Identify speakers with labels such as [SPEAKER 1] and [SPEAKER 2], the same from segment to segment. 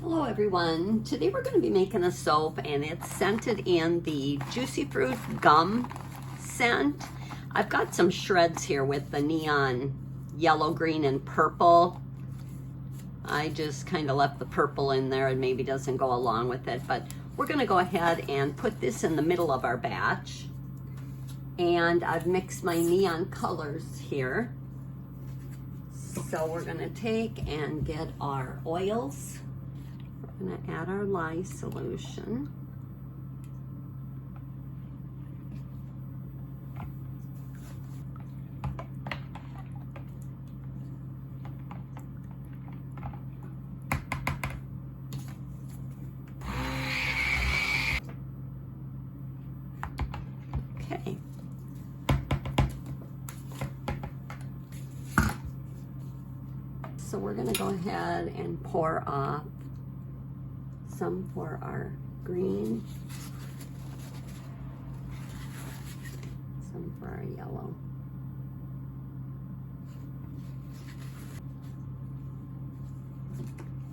[SPEAKER 1] Hello everyone. Today we're going to be making a soap and it's scented in the Juicy Fruit Gum scent. I've got some shreds here with the neon yellow, green, and purple. I just kind of left the purple in there and maybe doesn't go along with it, but we're going to go ahead and put this in the middle of our batch. And I've mixed my neon colors here. So we're going to take and get our oils. We're going to add our lye solution. Okay. So we're going to go ahead and pour off some for our green, some for our yellow.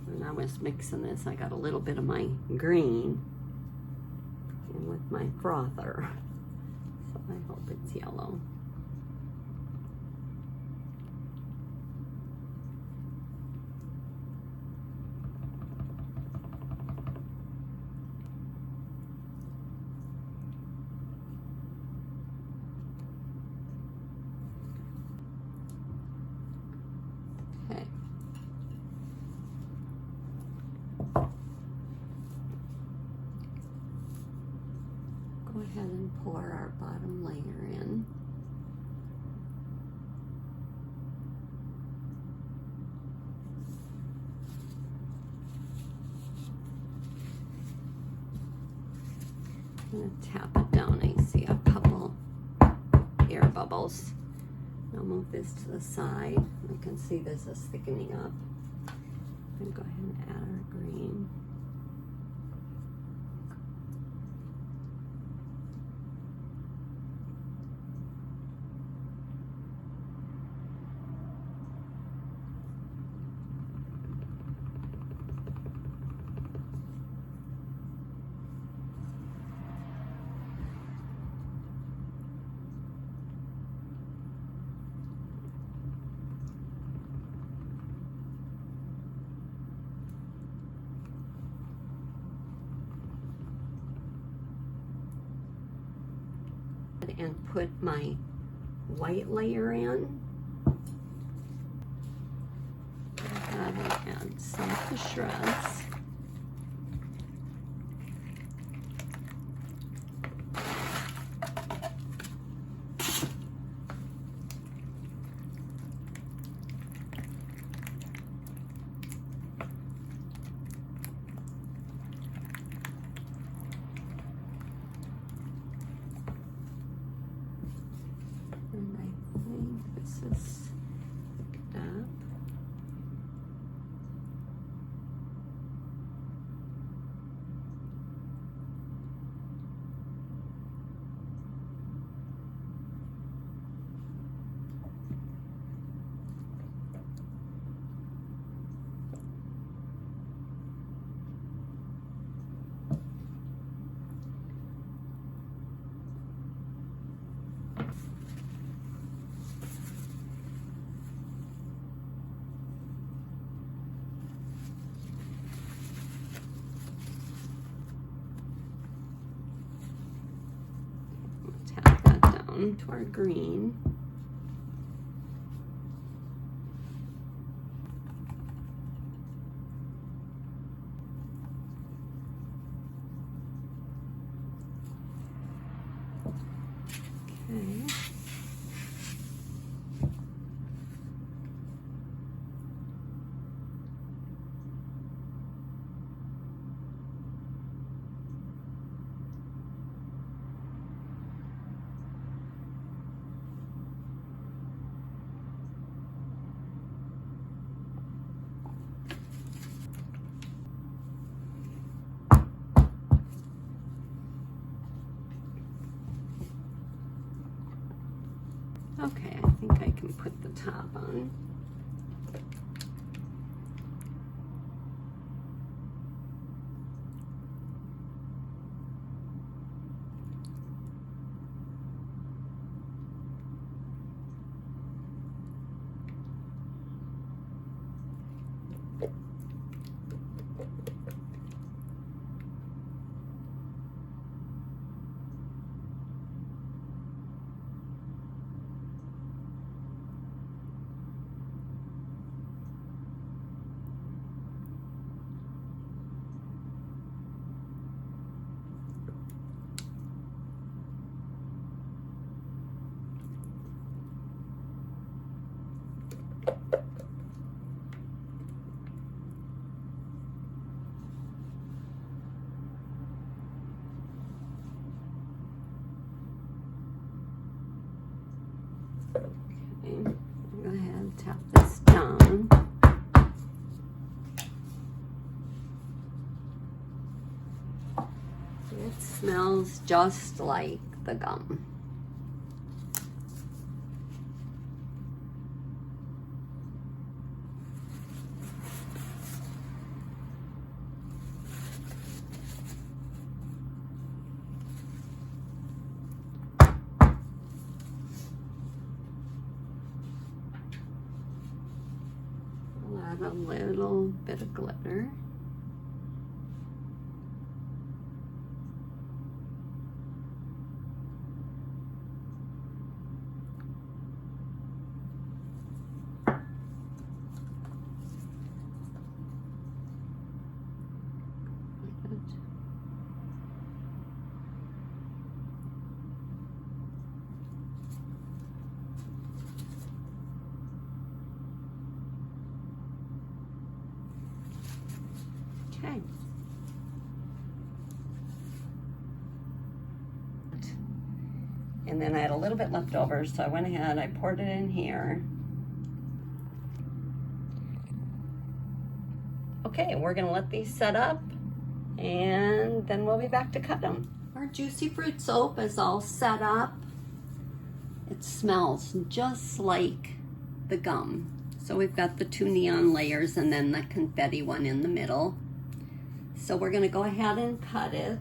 [SPEAKER 1] When I was mixing this, I got a little bit of my green in with my frother, so I hope it's yellow. Okay. Go ahead and pour our bottom layer in. I'm going to tap it down. I see a couple air bubbles. I'll move this to the side. You can see this is thickening up. I'm going to go ahead and add our green. And put my white layer in. Add some of the shreds. And I think this is picked up. Tap that down to our green. Okay. Okay, I think I can put the top on. smells just like the gum. Add a little bit of glitter. Okay. And then I had a little bit left over, so I went ahead, I poured it in here. Okay, we're gonna let these set up and then we'll be back to cut them. Our Juicy Fruit soap is all set up. It smells just like the gum. So we've got the 2 neon layers and then the confetti one in the middle. So we're gonna go ahead and cut it.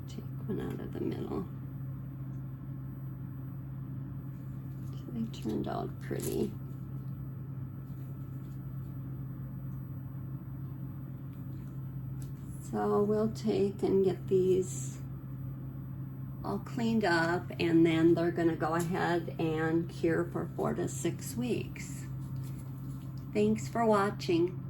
[SPEAKER 1] Take one out of the middle. They turned out pretty. So we'll take and get these all cleaned up, and then they're gonna go ahead and cure for 4 to 6 weeks. Thanks for watching.